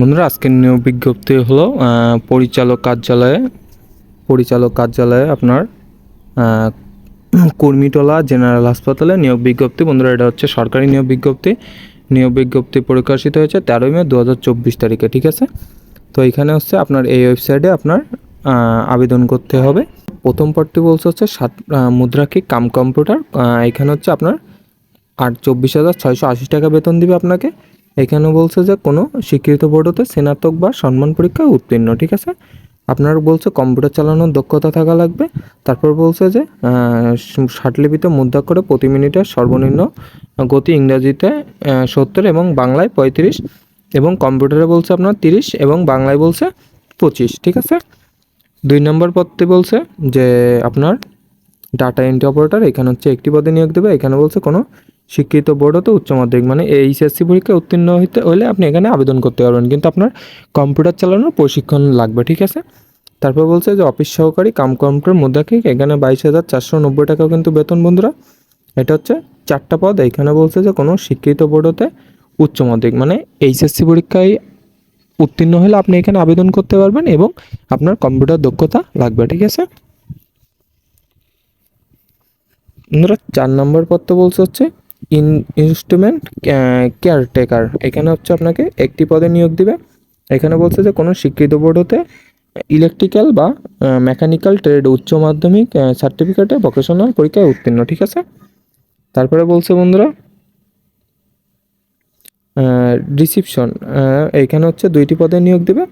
বন্ধুরা, আজকের নিয়োগ বিজ্ঞপ্তি হলো পরিচালক কার্যালয়ে আপনার কুর্মিটোলা জেনারেল হাসপাতালে নিয়োগ বিজ্ঞপ্তি। বন্ধুরা, এটা হচ্ছে সরকারি নিয়োগ বিজ্ঞপ্তি প্রকাশিত হয়েছে 13 মে 2024 তারিখে। ঠিক আছে, তো এখানে হচ্ছে আপনার এই ওয়েবসাইটে আপনার আবেদন করতে হবে। প্রথম পদটি বলছে হচ্ছে মুদ্রাক্ষিক কাম কম্পিউটার। এখানে হচ্ছে আপনার 24,680 টাকা বেতন দিবে আপনাকে। এখানে বলছে যে কোনো স্বীকৃত বোর্ড হতে স্নাতক বা সম্মান পরীক্ষায় উত্তীর্ণ। ঠিক আছে, আপনার বলছে কম্পিউটার চালানোর দক্ষতা থাকা লাগবে। তারপর বলছে যে ষাটলিপিত মুদ্রাক্ষরে প্রতি মিনিটে সর্বনিম্ন গতি ইংরাজিতে 70 এবং বাংলায় 35 এবং কম্পিউটারে বলছে আপনার 30 এবং বাংলায় বলছে 25। ঠিক আছে, 2 নম্বর পদটি বলছে যে আপনার ডাটা এন্ট্রি অপারেটর। এখানে হচ্ছে একটি পদে নিয়োগ দেবে। এখানে বলছে কোনো স্বীকৃত বোর্ড হতে উচ্চ মাধ্যমিক মানে এইচএসসি পরীক্ষায় উত্তীর্ণ হলে আপনি এখানে আবেদন করতে পারবেন, কিন্তু আপনার কম্পিউটার চালানোর প্রশিক্ষণ লাগবে। ঠিক আছে, তারপর বলছে যে অফিস সহকারী কাম কম্পিউটার মুদ্রাক্ষিক, এখানে 22,490 টাকাও কিন্তু বেতন। বন্ধুরা, এটা হচ্ছে 4টা পদ। এখানে বলছে যে কোনো স্বীকৃত বোর্ড হতে উচ্চ মাধ্যমিক মানে এইচএসসি পরীক্ষায় উত্তীর্ণ হলে আপনি এখানে আবেদন করতে পারবেন এবং আপনার কম্পিউটার দক্ষতা লাগবে। ঠিক আছে বন্ধুরা, 4 নম্বর পদটা বলছে হচ্ছে ইনস্ট্রুমেন্ট কেয়ারটেকার। এখানে হচ্ছে আপনাকে একটি পদে নিয়োগ দিবে। এখানে বলছে যে কোনো স্বীকৃত বোর্ড হতে ইলেকট্রিক্যাল বা মেকানিক্যাল ট্রেড উচ্চ মাধ্যমিক সার্টিফিকেটে ভোকেশনাল পরীক্ষায় উত্তীর্ণ। ঠিক আছে, তারপরে বলছে বন্ধুরা রিসিপশন। এইখানে হচ্ছে 2টি পদে নিয়োগ দেবে।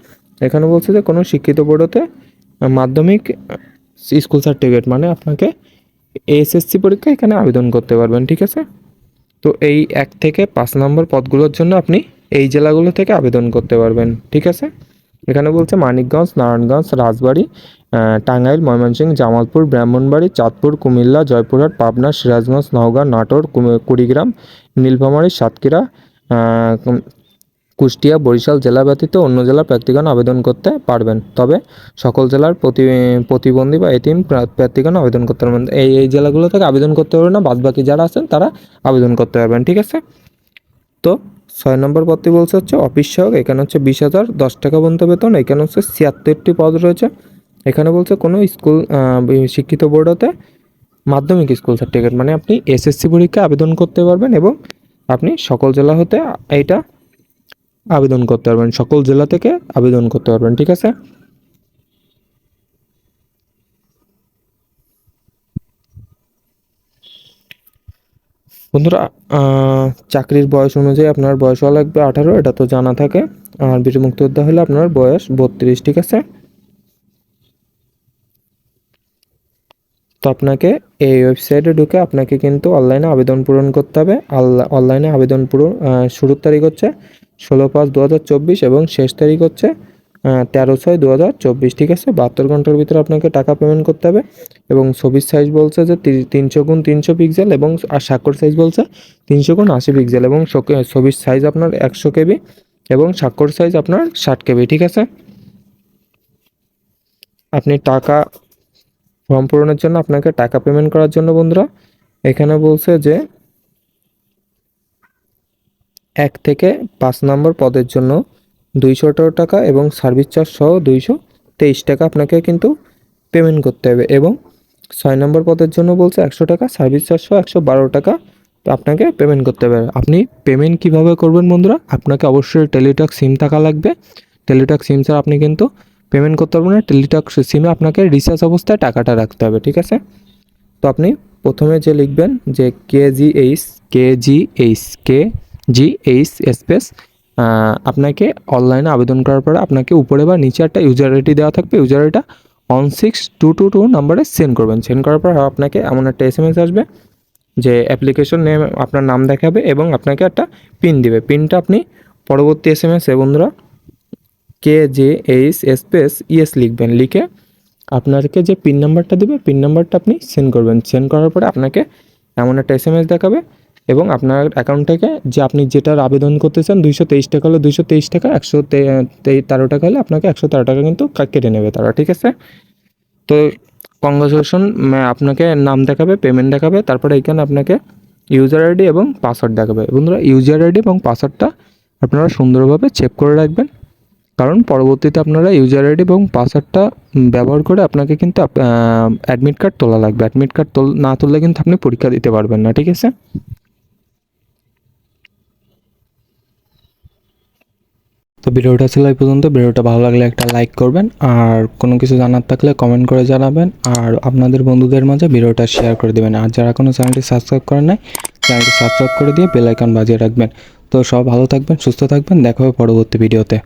এখানে বলছে যে কোনো শিক্ষিত বোর্ড হতে মাধ্যমিক স্কুল সার্টিফিকেট মানে আপনাকে এসএসসি পরীক্ষা এখানে আবেদন করতে পারবেন। ঠিক আছে, তো এই 1 থেকে 5 নম্বর পদগুলোর জন্য আপনি এই জেলাগুলো থেকে আবেদন করতে পারবেন। ঠিক আছে, এখানে বলছে মানিকগঞ্জ, নারায়ণগঞ্জ, রাজবাড়ী, টাঙ্গাইল, ময়মনসিংহ, জামালপুর, ব্রাহ্মণবাড়ী, চাঁদপুর, কুমিল্লা, জয়পুরহাট, পাবনা, সিরাজগঞ্জ, নওগাঁ, নাটোর, কুড়িগ্রাম, নীলফামারী, সাতক্ষীরা, কুষ্টিয়া, বরিশাল জেলা ব্যতীত অন্য জেলার প্রার্থীগণ আবেদন করতে পারবেন। তবে সকল জেলার প্রতিবন্ধী বা এতিম প্রার্থীগণ আবেদন করতে পারবেন। এই জেলাগুলো থেকে আবেদন করতে পারবেন না, বাদবাকি যারা আছেন তারা আবেদন করতে পারবেন। ঠিক আছে, তো 6 নম্বর পদটি বলছে হচ্ছে অফিস সহক। এখানে হচ্ছে 20,010 টাকা পর্যন্ত বেতন। এখানে হচ্ছে 76টি পদ রয়েছে। এখানে বলছে কোনো স্কুল শিক্ষিত বোর্ড হতে মাধ্যমিক স্কুল সার্টিফিকেট মানে আপনি এসএসসি পরীক্ষায় আবেদন করতে পারবেন এবং আপনি সকল জেলা হতে এইটা আবেদন করতে পারবেন, সকল জেলা থেকে আবেদন করতে পারবেন। ঠিক আছে, বন্ধুরা চাকরির বয়স অনুযায়ী আপনার বয়স হওয়া লাগবে 18, এটা তো জানা থাকে। আর বীর মুক্তিযোদ্ধা হলে আপনার বয়স 32। ঠিক আছে, তো আপনাকে এই ওয়েবসাইটে ঢুকে আপনাকে কিন্তু অনলাইনে আবেদন পূরণ করতে হবে। অনলাইনে আবেদন পূরণ শুরুর তারিখ হচ্ছে 16/5/2024 এবং শেষ তারিখ হচ্ছে 13/6/2024। ঠিক আছে, 72 ঘন্টার ভিতরে আপনাকে টাকা পেমেন্ট করতে হবে। এবং ছবির সাইজ বলছে যে 300x300 পিক্সেল এবং আর স্বাক্ষর সাইজ বলছে 300x80 পিক্সেল এবং ছবির সাইজ আপনার 100 কেবি এবং স্বাক্ষর সাইজ আপনার 60 কেবি। ঠিক আছে, আপনি ফর্ম পূরণের জন্য আপনাকে টাকা পেমেন্ট করার জন্য বন্ধুরা এখানে বলছে যে 1 থেকে 5 নম্বর পদের জন্য 218 টাকা এবং সার্ভিস চার্জ সহ 223 টাকা আপনাকে কিন্তু পেমেন্ট করতে হবে। এবং 6 নম্বর পদের জন্য বলছে 100 টাকা, সার্ভিস চার্জ সহ 112 টাকা আপনাকে পেমেন্ট করতে হবে। আপনি পেমেন্ট কিভাবে করবেন বন্ধুরা? আপনাকে অবশ্যই টেলিটক সিম থাকা লাগবে। টেলিটক সিম ছাড়া আপনি কিন্তু পেমেন্ট করতে পারবেন না। টেলিটক সিমে আপনাকে রিচার্জ অবস্থায় টাকাটা রাখতে হবে। ঠিক আছে, তো আপনি প্রথমে যে লিখবেন যে কেজিএইচ স্পেস আপনাকে অনলাইনে আবেদন করার পরে আপনাকে উপরে বা নিচে একটা ইউজার আইডি দেওয়া থাকবে। ইউজার আইডিটা 16222 নাম্বারে সেন্ড করবেন। সেন্ড করার পর আপনাকে এমন একটা এসএমএস আসবে যে অ্যাপ্লিকেশন নেম আপনার নাম দেখাবে এবং আপনাকে একটা পিন দিবে। পিনটা আপনি পরবর্তী এসএমএসে বন্ধুরা কেজিএইচ স্পেস ইএস লিখবেন। লিখে আপনাকে যে পিন নাম্বারটা দেবে পিন নাম্বারটা আপনি সেন্ড করবেন। সেন্ড করার পরে আপনাকে এমন একটা এসএমএস দেখাবে এবং আপনার অ্যাকাউন্ট থেকে যে আপনি যেটার আবেদন করতে চান 223 টাকা হলে 223 টাকা, 113 টাকা হলে আপনাকে 113 টাকা কিন্তু কেটে নেবে তারা। ঠিক আছে, তো কংগ্রাচুলেশন, আপনাকে নাম দেখাবে, পেমেন্ট দেখাবে, তারপরে এখানে আপনাকে ইউজার আইডি এবং পাসওয়ার্ড দেখাবে। বন্ধুরা, ইউজার আইডি এবং পাসওয়ার্ডটা আপনারা সুন্দরভাবে চেক করে রাখবেন কারণ পরবর্তীতে আপনারা ইউজার আইডি এবং পাসওয়ার্ডটা ব্যবহার করে আপনাকে কিন্তু অ্যাডমিট কার্ড তোলা লাগবে। অ্যাডমিট কার্ড না তুললে কিন্তু আপনি পরীক্ষা দিতে পারবেন না, ঠিক আছে? তো ভিডিওটা ছিল এই পর্যন্ত। ভিডিওটা ভালো লাগলে একটা লাইক করবেন, আর কোনো কিছু জানার থাকলে কমেন্ট করে জানাবেন, আর আপনাদের বন্ধুদের মাঝে ভিডিওটা শেয়ার করে দেবেন। আর যারা কোনো চ্যানেলটি সাবস্ক্রাইব করেন নাই, চ্যানেলটি সাবস্ক্রাইব করে দিয়ে বেল আইকন বাজিয়ে রাখবেন। তো সব ভালো থাকবেন, সুস্থ থাকবেন, দেখা হবে পরবর্তী ভিডিওতে।